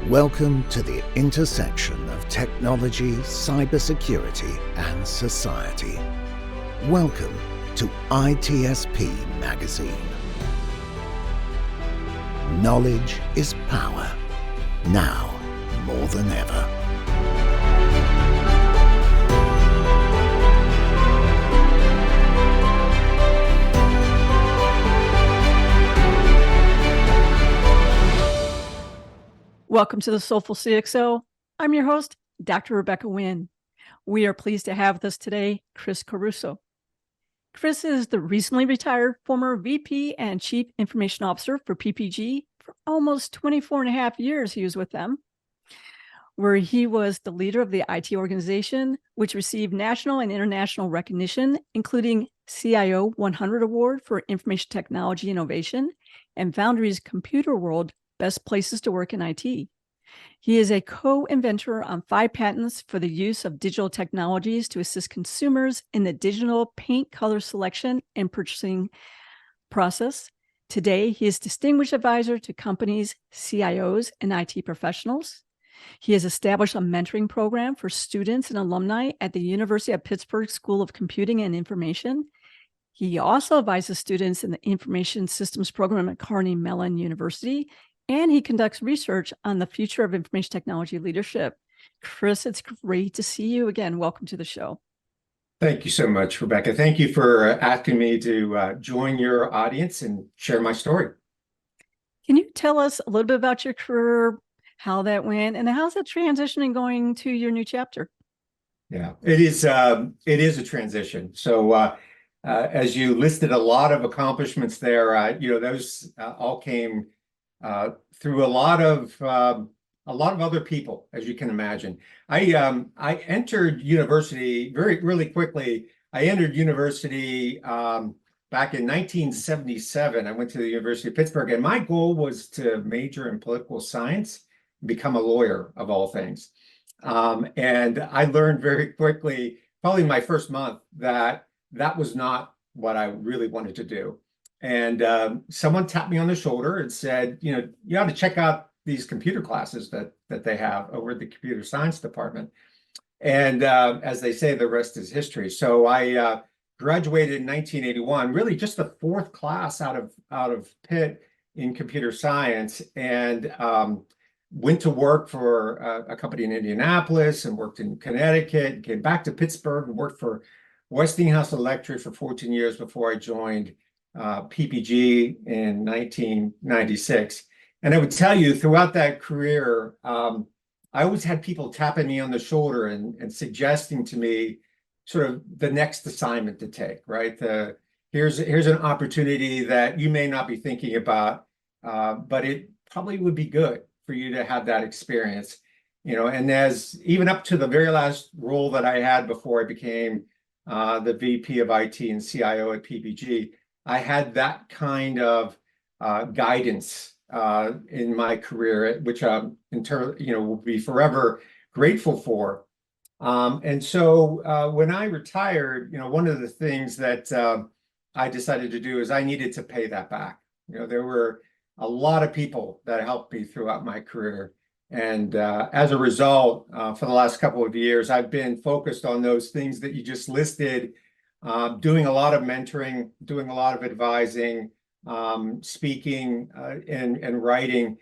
Welcome to the intersection of technology, cybersecurity, and society. Welcome to ITSP Magazine. Knowledge is power, now more than ever. Welcome to the Soulful CXO. I'm your host, Dr. Rebecca Wynn. We are pleased to have with us today Chris Caruso. Chris is the recently retired former VP and Chief Information Officer for PPG. For almost 24 and a half years, he was with them, where he was the leader of the IT organization, which received national and international recognition, including CIO 100 Award for Information Technology Innovation and Foundry's Computer World Best Places to Work in IT. He is a co-inventor on 5 patents for the use of digital technologies to assist consumers in the digital paint color selection and purchasing process. Today, he is Distinguished Advisor to companies, CIOs, and IT professionals. He has established a mentoring program for students and alumni at the University of Pittsburgh School of Computing and Information. He also advises students in the Information Systems program at Carnegie Mellon University, and he conducts research on the future of information technology leadership. Chris, it's great to see you again. Welcome to the show. Thank you so much, Rebecca. Thank you for asking me to join your audience and share my story. Can you tell us a little bit about your career, how that went, and how's that transitioning going to your new chapter? Yeah, it is a transition. So as you listed a lot of accomplishments there, those all came through a lot of other people, as you can imagine. I entered university really quickly. I entered university back in 1977. I went to the University of Pittsburgh, and my goal was to major in political science, become a lawyer of all things. And I learned very quickly, probably my first month, that was not what I really wanted to do. And someone tapped me on the shoulder and said, you ought to check out these computer classes that they have over at the computer science department. And as they say, the rest is history. So I graduated in 1981, really just the 4th class out of Pitt in computer science, and went to work for a company in Indianapolis and worked in Connecticut, came back to Pittsburgh and worked for Westinghouse Electric for 14 years before I joined PPG in 1996. And I would tell you, throughout that career, I always had people tapping me on the shoulder and suggesting to me sort of the next assignment to take, right? Here's an opportunity that you may not be thinking about, but it probably would be good for you to have that experience. And as even up to the very last role that I had before I became the VP of IT and CIO at PPG, I had that kind of guidance in my career, which in turn, will be forever grateful for. And so when I retired, one of the things that I decided to do is I needed to pay that back. There were a lot of people that helped me throughout my career. And as a result, for the last couple of years, I've been focused on those things that you just listed, doing a lot of mentoring, doing a lot of advising, speaking and writing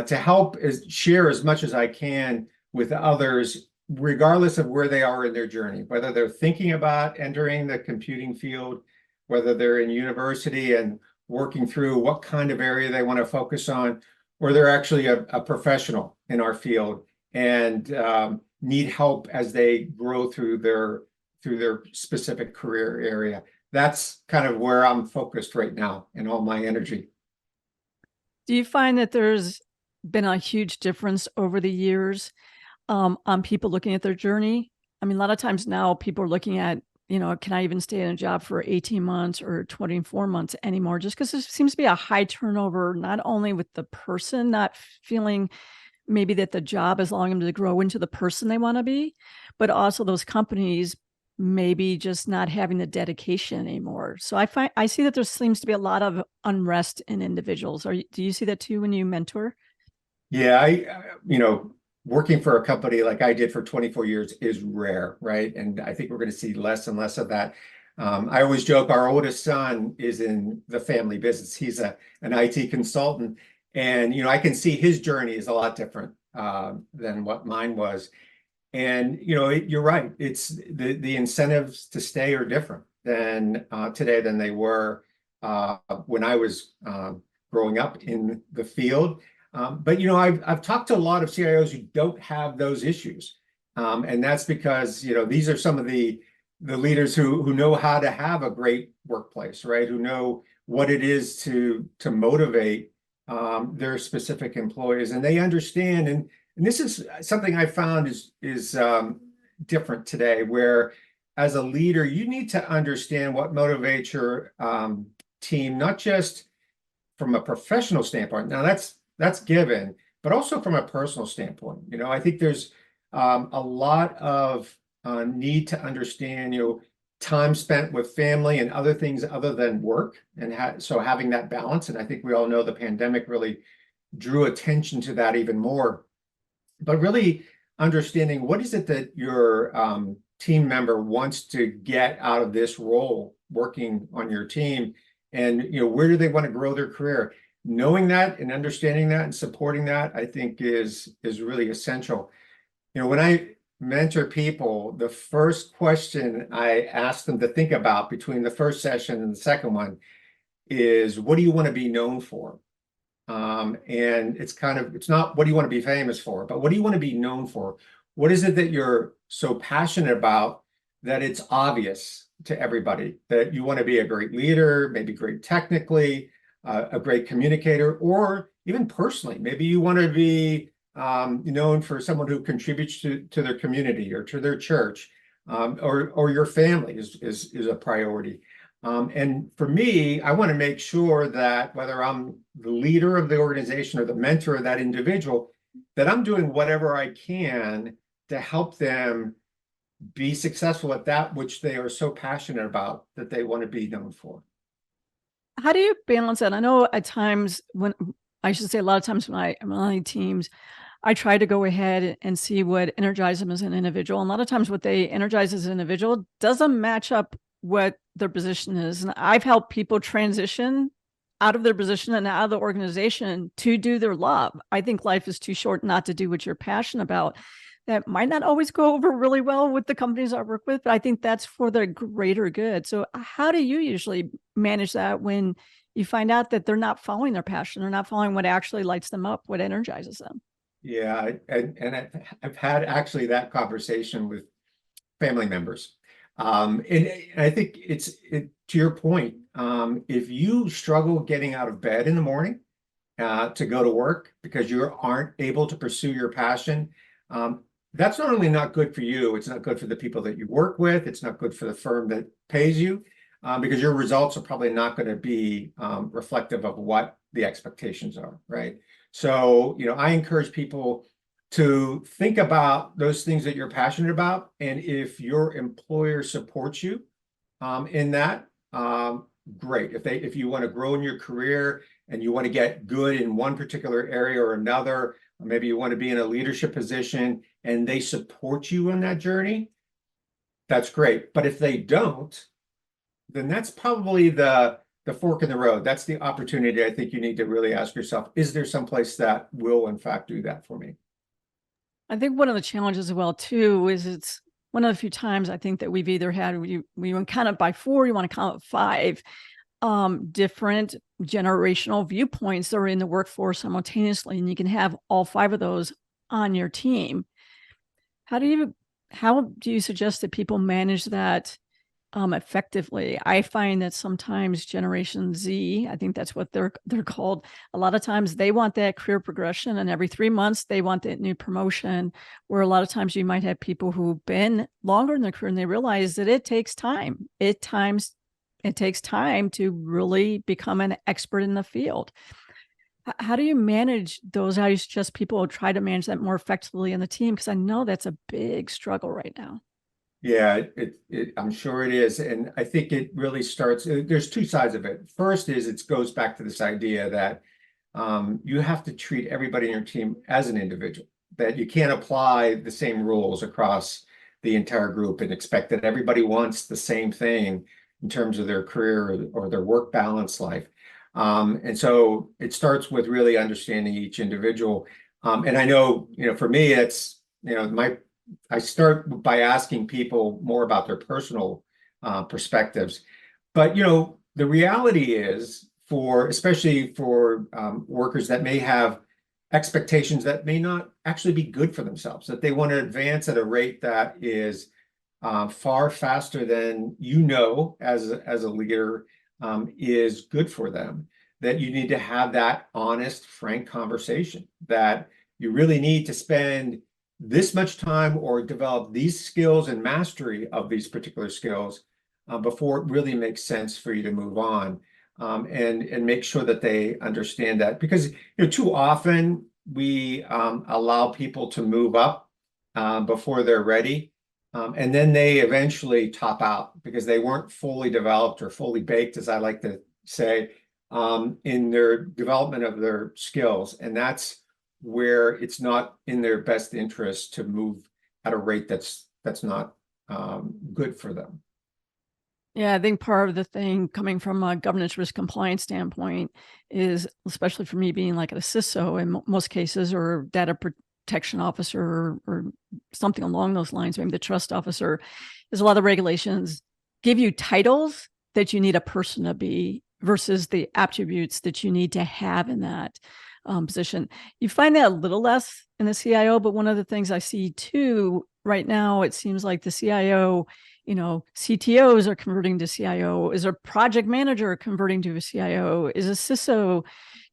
to help share as much as I can with others, regardless of where they are in their journey, whether they're thinking about entering the computing field, whether they're in university and working through what kind of area they want to focus on, or they're actually a professional in our field and need help as they grow through their specific career area. That's kind of where I'm focused right now and all my energy. Do you find that there's been a huge difference over the years on people looking at their journey? I mean, a lot of times now people are looking at, can I even stay in a job for 18 months or 24 months anymore? Just because there seems to be a high turnover, not only with the person not feeling maybe that the job is allowing them to grow into the person they want to be, but also those companies maybe just not having the dedication anymore. So I see that there seems to be a lot of unrest in individuals. Do you see that too when you mentor? Yeah, working for a company like I did for 24 years is rare, right? And I think we're going to see less and less of that. I always joke our oldest son is in the family business. He's an IT consultant, and I can see his journey is a lot different than what mine was. And you're right. It's the incentives to stay are different than today than they were when I was growing up in the field. But I've talked to a lot of CIOs who don't have those issues, and that's because these are some of the leaders who know how to have a great workplace, right? Who know what it is to motivate their specific employees, and they understand. And this is something I found is different today, where as a leader, you need to understand what motivates your team, not just from a professional standpoint. Now that's given, but also from a personal standpoint. I think there's a lot of need to understand, time spent with family and other things other than work, and so having that balance. And I think we all know the pandemic really drew attention to that even more. But really understanding what is it that your team member wants to get out of this role working on your team, and where do they want to grow their career? Knowing that and understanding that and supporting that, I think is really essential. When I mentor people, the first question I ask them to think about between the first session and the second one is, what do you want to be known for? And it's not what do you want to be famous for, but what do you want to be known for? What is it that you're so passionate about that it's obvious to everybody that you want to be a great leader, maybe great technically, a great communicator, or even personally, maybe you want to be known for someone who contributes to their community or to their church, or your family is a priority. And for me, I want to make sure that whether I'm the leader of the organization or the mentor of that individual, that I'm doing whatever I can to help them be successful at that which they are so passionate about that they want to be known for. How do you balance that? I know at times a lot of times when I'm on teams, I try to go ahead and see what energizes them as an individual. And a lot of times what they energize as an individual doesn't match up what their position is. And I've helped people transition out of their position and out of the organization to do their love. I think life is too short not to do what you're passionate about. That might not always go over really well with the companies I work with, but I think that's for the greater good. So how do you usually manage that when you find out that they're not following their passion, they're not following what actually lights them up, what energizes them? Yeah, and I've had actually that conversation with family members. And I think to your point, if you struggle getting out of bed in the morning to go to work because you aren't able to pursue your passion, that's not only not good for you, it's not good for the people that you work with, it's not good for the firm that pays you, because your results are probably not going to be reflective of what the expectations are, right? So, I encourage people to think about those things that you're passionate about. And if your employer supports you in that, great. If you want to grow in your career and you want to get good in one particular area or another, or maybe you want to be in a leadership position and they support you on that journey, that's great. But if they don't, then that's probably the fork in the road. That's the opportunity I think you need to really ask yourself, is there someplace that will in fact do that for me? I think one of the challenges as well too is it's one of the few times I think that we've either had we want to count it by 4, you want to count it 5 different generational viewpoints that are in the workforce simultaneously, and you can have all 5 of those on your team. How do you suggest that people manage that effectively? I find that sometimes Generation Z, I think that's what they're called, a lot of times they want that career progression, and every 3 months they want that new promotion, where a lot of times you might have people who've been longer in their career and they realize that it takes time. It takes time to really become an expert in the field. How do you manage those? How do you suggest people try to manage that more effectively in the team? Because I know that's a big struggle right now. Yeah, I'm sure it is. And I think it really starts, there's 2 sides of it. First is it goes back to this idea that you have to treat everybody in your team as an individual, that you can't apply the same rules across the entire group and expect that everybody wants the same thing in terms of their career or their work balance life. And so it starts with really understanding each individual. And I know, for me, it's, I start by asking people more about their personal perspectives. But, the reality is, especially for workers that may have expectations that may not actually be good for themselves, that they want to advance at a rate that is far faster than as a leader is good for them, that you need to have that honest, frank conversation, that you really need to spend this much time or develop these skills and mastery of these particular skills before it really makes sense for you to move on. And make sure that they understand that, because too often we allow people to move up before they're ready, and then they eventually top out because they weren't fully developed or fully baked, as I like to say, in their development of their skills. And that's where it's not in their best interest to move at a rate that's not good for them. Yeah, I think part of the thing coming from a governance risk compliance standpoint is, especially for me being like a CISO in most cases, or data protection officer or something along those lines, maybe the trust officer, is a lot of regulations give you titles that you need a person to be versus the attributes that you need to have in that position. You find that a little less in the CIO, but one of the things I see too right now, it seems like the CIO, CTOs are converting to CIO. Is a project manager converting to a CIO? Is a CISO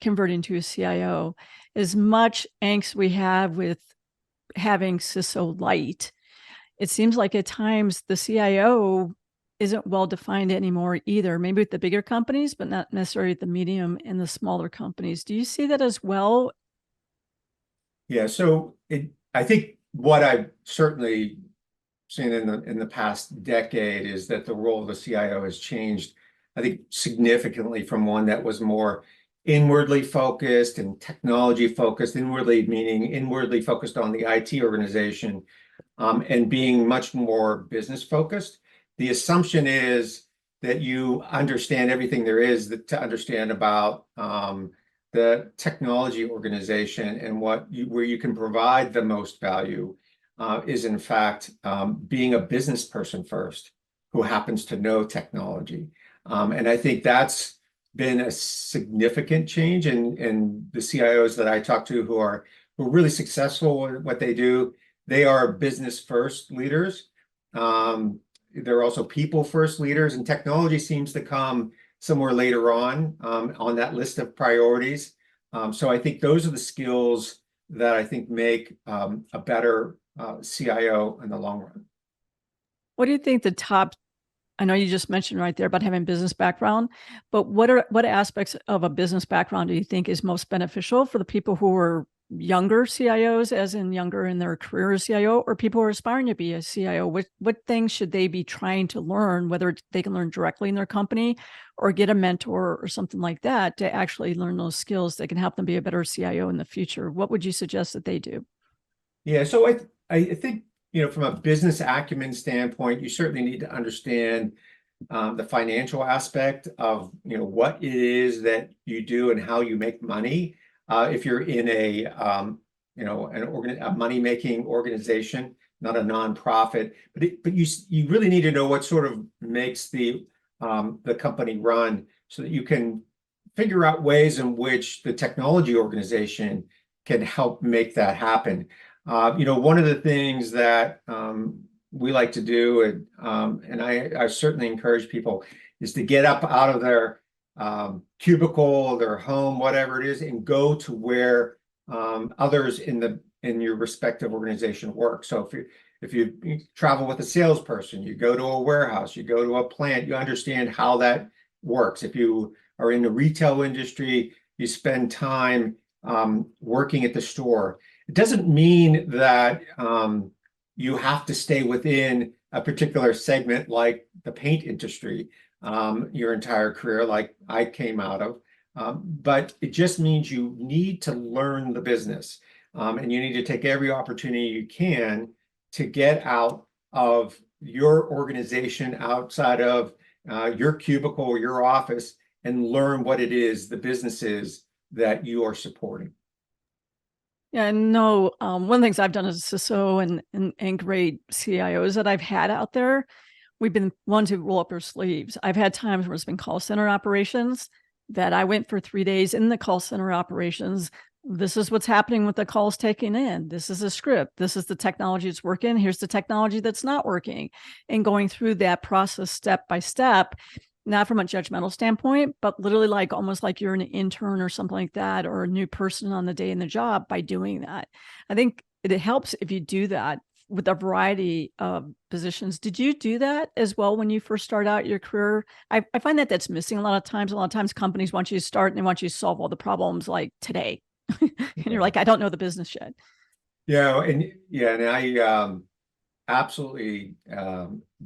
converting to a CIO? As much angst we have with having CISO light, it seems like at times the CIO isn't well defined anymore either, maybe with the bigger companies, but not necessarily at the medium and the smaller companies. Do you see that as well? Yeah, so I think what I've certainly seen in the past decade is that the role of the CIO has changed, I think, significantly from one that was more inwardly focused and technology focused, inwardly meaning inwardly focused on the IT organization, and being much more business focused. The assumption is that you understand everything there is to understand about the technology organization, and where you can provide the most value is in fact being a business person first who happens to know technology. And I think that's been a significant change in the CIOs that I talk to who are really successful in what they do. They are business first leaders. They're also people first leaders, and technology seems to come somewhere later on that list of priorities. So I think those are the skills that I think make a better CIO in the long run. What do you think the top, I know you just mentioned right there about having business background, but what aspects of a business background do you think is most beneficial for the people who are younger CIOs, as in younger in their career as CIO, or people who are aspiring to be a CIO? What things should they be trying to learn, whether they can learn directly in their company or get a mentor or something like that to actually learn those skills that can help them be a better CIO in the future? What would you suggest that they do? Yeah, so I think, from a business acumen standpoint, you certainly need to understand the financial aspect of, what it is that you do and how you make money. If you're in a money-making organization, not a nonprofit, but you really need to know what sort of makes the company run, so that you can figure out ways in which the technology organization can help make that happen. One of the things that we like to do, and I certainly encourage people, is to get up out of their cubicle, their home, whatever it is, and go to where others in your respective organization work. So if you travel with a salesperson, you go to a warehouse, you go to a plant, you understand how that works. If you are in the retail industry, you spend time working at the store. It doesn't mean that you have to stay within a particular segment like the paint industry your entire career, like I came out of. But it just means you need to learn the business, and you need to take every opportunity you can to get out of your organization, outside of your cubicle or your office, and learn what it is, the business is that you are supporting. Yeah, no. One of the things I've done as a CISO and great CIOs that I've had out there, we've been one to roll up our sleeves. I've had times where it's been call center operations that I went for 3 days in the call center operations. This is what's happening with the calls taken in. This is a script. This is the technology that's working. Here's the technology that's not working. And going through that process step by step, not from a judgmental standpoint, but literally like almost like you're an intern or something like that, or a new person on the day in the job by doing that. I think it helps if you do that with a variety of positions. Did you do that as well when you first start out your career? I find that that's missing a lot of times. A lot of times companies want you to start and they want you to solve all the problems like today. And you're like, I don't know the business yet. And I absolutely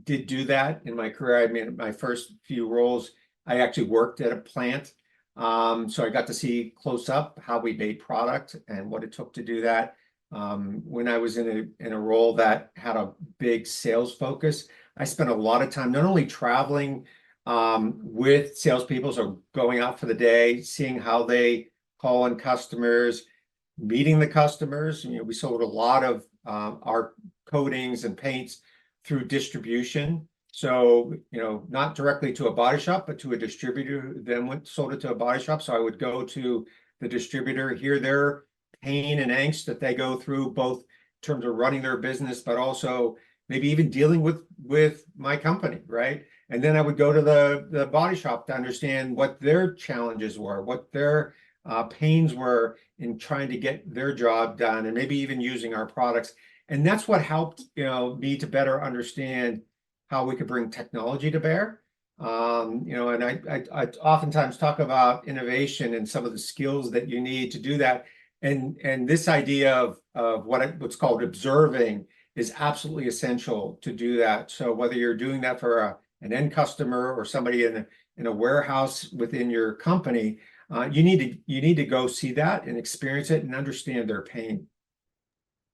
did do that in my career. I mean, my first few roles, I actually worked at a plant. So I got to see close up how we made product and what it took to do that. When I was in a role that had a big sales focus, I spent a lot of time not only traveling with salespeople, so going out for the day, seeing how they call on customers, meeting the customers. We sold a lot of our coatings and paints through distribution. So, not directly to a body shop, but to a distributor who then sold it to a body shop. So I would go to the distributor, hear their pain and angst that they go through, both in terms of running their business, but also maybe even dealing with my company, right? And then I would go to the body shop to understand what their challenges were, what their pains were in trying to get their job done, and maybe even using our products. And that's what helped, me to better understand how we could bring technology to bear. And I oftentimes talk about innovation and some of the skills that you need to do that. And this idea of what's called observing is absolutely essential to do that. So whether you're doing that for an end customer or somebody in a warehouse within your company, you need to go see that and experience it and understand their pain.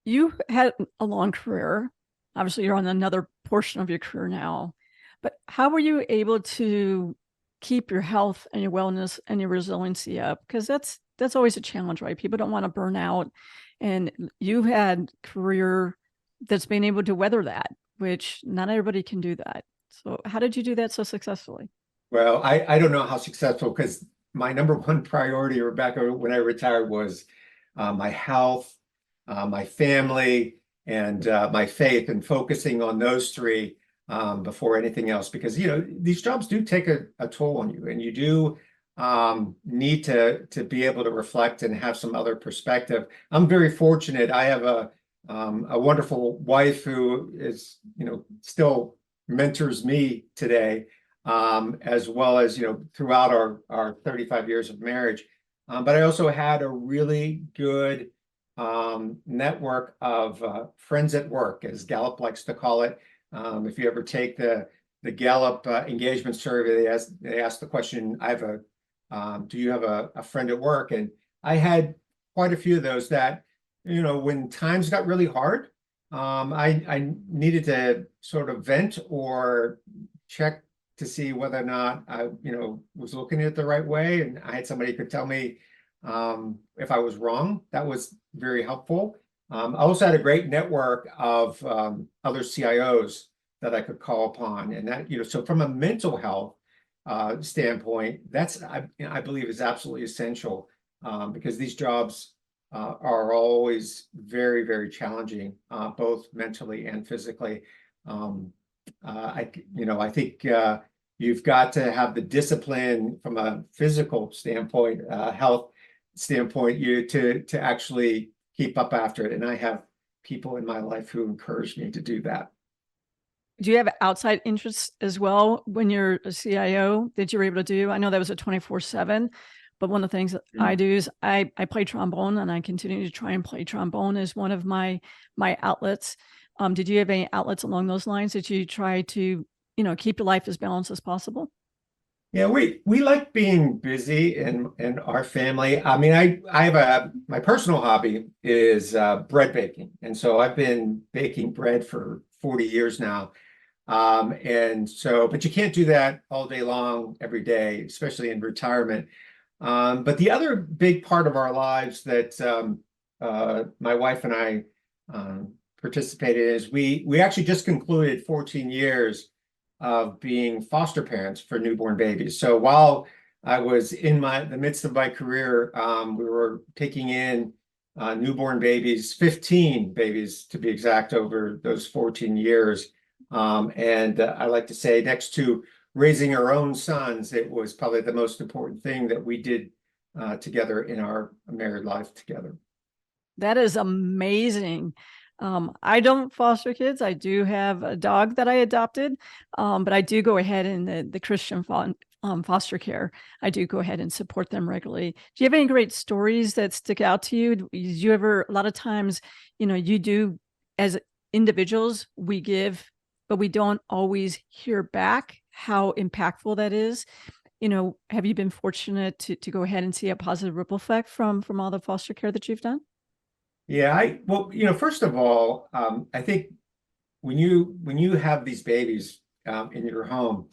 You had a long career. Obviously, you're on another portion of your career now. But how were you able to keep your health and your wellness and your resiliency up? Because that's always a challenge, right? People don't want to burn out. And you had a career that's been able to weather that, which not everybody can do that. So how did you do that so successfully? Well, I don't know how successful, because my number one priority, Rebecca, when I retired was my health, my family, and my faith, and focusing on those three before anything else. Because, these jobs do take a toll on you, and you do need to be able to reflect and have some other perspective. I'm very fortunate. I have a wonderful wife who is, still mentors me today, as well as, throughout our 35 years of marriage. But I also had a really good network of friends at work, as Gallup likes to call it. If you ever take the Gallup engagement survey, they ask the question, do you have a friend at work? And I had quite a few of those that, when times got really hard, I needed to sort of vent or check to see whether or not I, was looking at it the right way. And I had somebody who could tell me if I was wrong. That was very helpful. I also had a great network of other CIOs that I could call upon. And that, so from a mental health standpoint, that's, I believe, is absolutely essential, because these jobs are always very, very challenging, both mentally and physically. I think you've got to have the discipline from a physical standpoint, health standpoint, to actually keep up after it. And I have people in my life who encourage me to do that. Do you have outside interests as well when you're a CIO that you're able to do? I know that was a 24/7, but one of the things that I do is I play trombone, and I continue to try and play trombone as one of my outlets. Did you have any outlets along those lines that you try to, keep your life as balanced as possible? Yeah, we like being busy in our family. I mean, I have my personal hobby is bread baking, and so I've been baking bread for 40 years now. And so, but you can't do that all day long, every day, especially in retirement. But the other big part of our lives that my wife and I participated in is we actually just concluded 14 years of being foster parents for newborn babies. So while I was in the midst of my career, we were taking in newborn babies, 15 babies to be exact, over those 14 years. And I like to say, next to raising our own sons, it was probably the most important thing that we did together in our married life together. That is amazing. I don't foster kids. I do have a dog that I adopted, but I do go ahead in the Christian foster care. I do go ahead and support them regularly. Do you have any great stories that stick out to you? Did you ever, a lot of times, you do, as individuals, we give, but we don't always hear back how impactful that is. Have you been fortunate to go ahead and see a positive ripple effect from all the foster care that you've done? Yeah, well, first of all, I think when you have these babies in your home,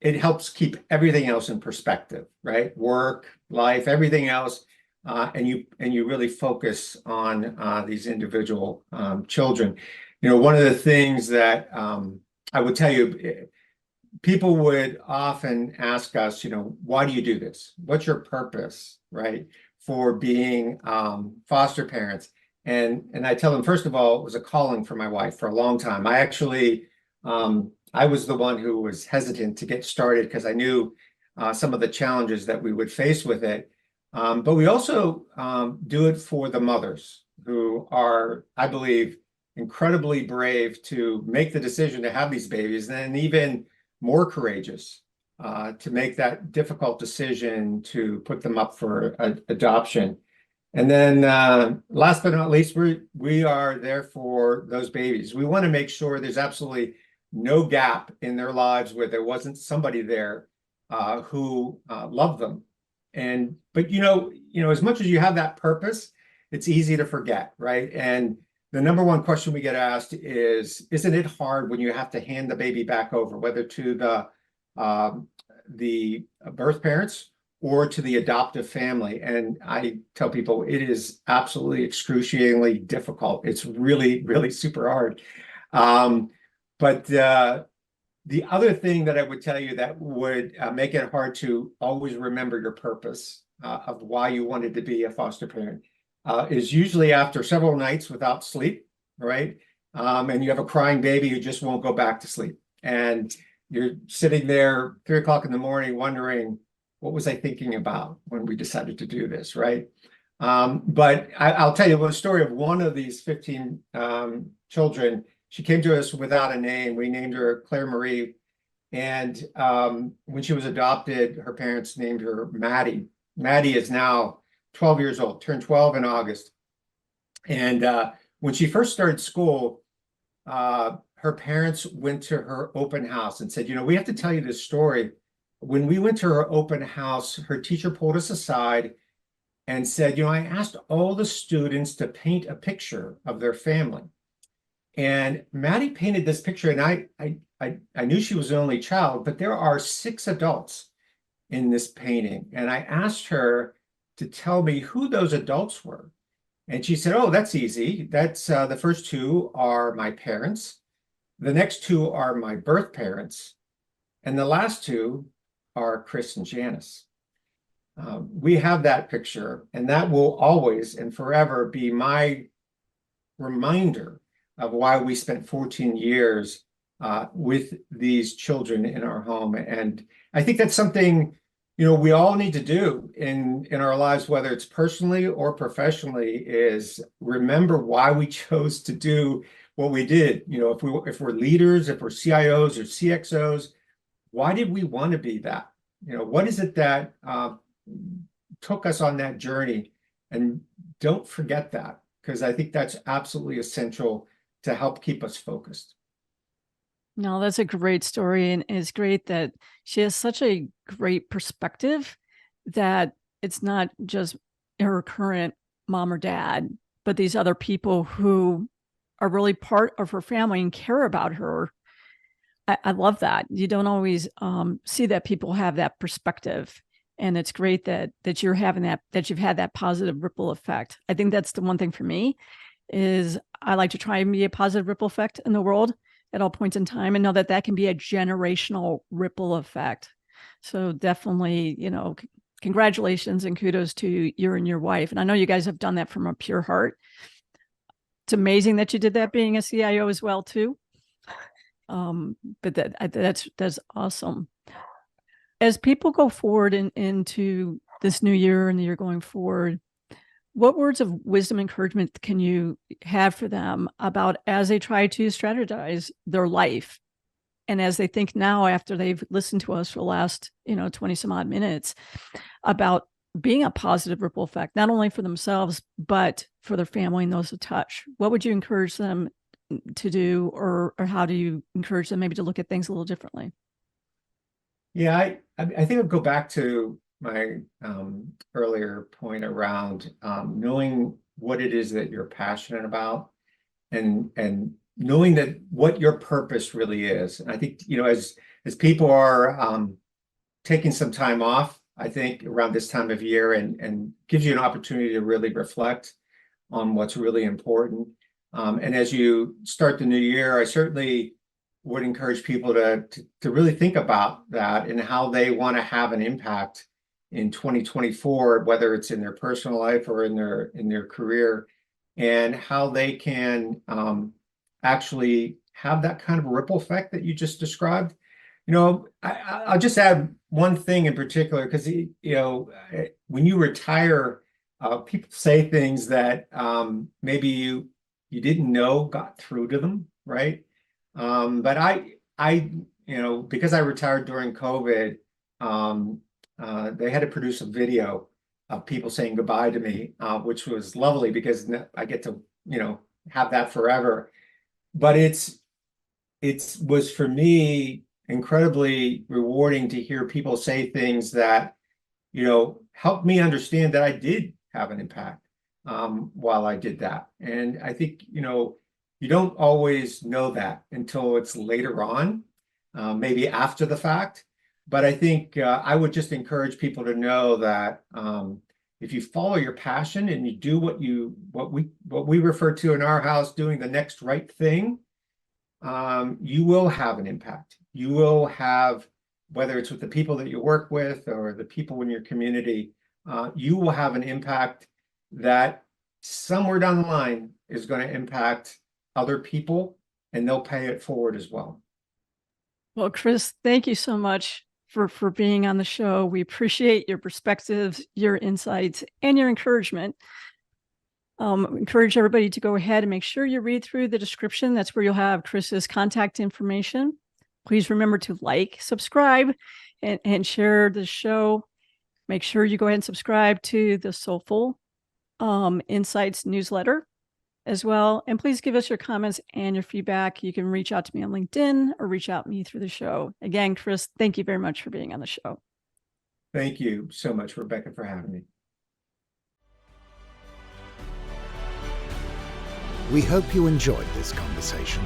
it helps keep everything else in perspective, right? Work, life, everything else, and you really focus on these individual children. One of the things that I would tell you, people would often ask us, why do you do this? What's your purpose, right, for being foster parents? And I tell them, first of all, it was a calling for my wife for a long time. I actually, I was the one who was hesitant to get started because I knew some of the challenges that we would face with it. But we also do it for the mothers who are, I believe, incredibly brave to make the decision to have these babies, and even more courageous to make that difficult decision to put them up for adoption. And then last but not least, we are there for those babies. We want to make sure there's absolutely no gap in their lives where there wasn't somebody there who loved them. But as much as you have that purpose, it's easy to forget, right? And the number one question we get asked is, isn't it hard when you have to hand the baby back over, whether to the birth parents or to the adoptive family? And I tell people it is absolutely excruciatingly difficult. It's really, really super hard. But the other thing that I would tell you that would make it hard to always remember your purpose of why you wanted to be a foster parent is usually after several nights without sleep, right? And you have a crying baby who just won't go back to sleep. And you're sitting there 3 o'clock in the morning wondering, what was I thinking about when we decided to do this, right? But I'll tell you a story of one of these 15 children. She came to us without a name. We named her Claire Marie. And when she was adopted, her parents named her Maddie. Maddie is now 12 years old, turned 12 in August. And when she first started school, her parents went to her open house and said, we have to tell you this story. When we went to her open house, her teacher pulled us aside and said, I asked all the students to paint a picture of their family. And Maddie painted this picture, and I knew she was the only child, but there are 6 adults in this painting. And I asked her to tell me who those adults were. And she said, oh, that's easy. That's the first 2 are my parents. The next 2 are my birth parents. And the last 2 are Chris and Janice. We have that picture, and that will always and forever be my reminder of why we spent 14 years with these children in our home. And I think that's something, we all need to do in our lives, whether it's personally or professionally, is remember why we chose to do what we did. If we're leaders, if we're CIOs or CXOs, why did we want to be that? What is it that took us on that journey? And don't forget that, because I think that's absolutely essential to help keep us focused. No, that's a great story. And it's great that she has such a great perspective that it's not just her current mom or dad, but these other people who are really part of her family and care about her. I love that. You don't always see that people have that perspective. And it's great that you're having that you've had that positive ripple effect. I think that's the one thing for me is I like to try and be a positive ripple effect in the world at all points in time and know that can be a generational ripple effect. So definitely, congratulations and kudos to you and your wife. And I know you guys have done that from a pure heart. It's amazing that you did that being a CIO as well too. But that's awesome. As people go forward into this new year and the year going forward, what words of wisdom, encouragement can you have for them about as they try to strategize their life? And as they think now, after they've listened to us for the last, 20 some odd minutes about being a positive ripple effect, not only for themselves, but for their family and those who touch, what would you encourage them to do, or how do you encourage them maybe to look at things a little differently? Yeah, I think I'll go back to my earlier point around knowing what it is that you're passionate about and knowing that what your purpose really is. And I think, as people are taking some time off, I think around this time of year and gives you an opportunity to really reflect on what's really important. And as you start the new year, I certainly would encourage people to really think about that and how they want to have an impact in 2024, whether it's in their personal life or in their career, and how they can actually have that kind of ripple effect that you just described. I'll just add one thing in particular, because when you retire, people say things that maybe you didn't know got through to them, right? But I because I retired during COVID, they had to produce a video of people saying goodbye to me, which was lovely because I get to, have that forever. But it was for me incredibly rewarding to hear people say things that, helped me understand that I did have an impact while I did that. And I think, you don't always know that until it's later on, maybe after the fact. But I think I would just encourage people to know that if you follow your passion and you do what we refer to in our house, doing the next right thing, you will have an impact. You will have, whether it's with the people that you work with or the people in your community, you will have an impact that somewhere down the line is going to impact other people, and they'll pay it forward as well. Well, Chris, thank you so much for being on the show. We appreciate your perspectives, your insights, and your encouragement. Encourage everybody to go ahead and make sure you read through the description. That's where you'll have Chris's contact information. Please remember to like, subscribe, and share the show. Make sure you go ahead and subscribe to the Soulful Insights newsletter as well. And please give us your comments and your feedback. You can reach out to me on LinkedIn or reach out to me through the show. Again, Chris, thank you very much for being on the show. Thank you so much, Rebecca, for having me. We hope you enjoyed this conversation.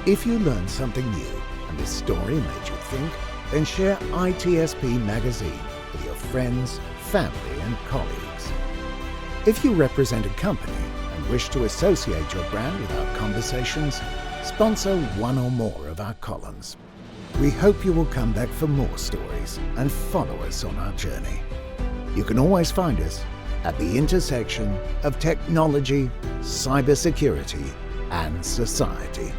If you learned something new and this story made you think, then share ITSPMagazine with your friends, family, and colleagues. If you represent a company and wish to associate your brand with our conversations, sponsor one or more of our columns. We hope you will come back for more stories and follow us on our journey. You can always find us at the intersection of technology, cybersecurity, and society.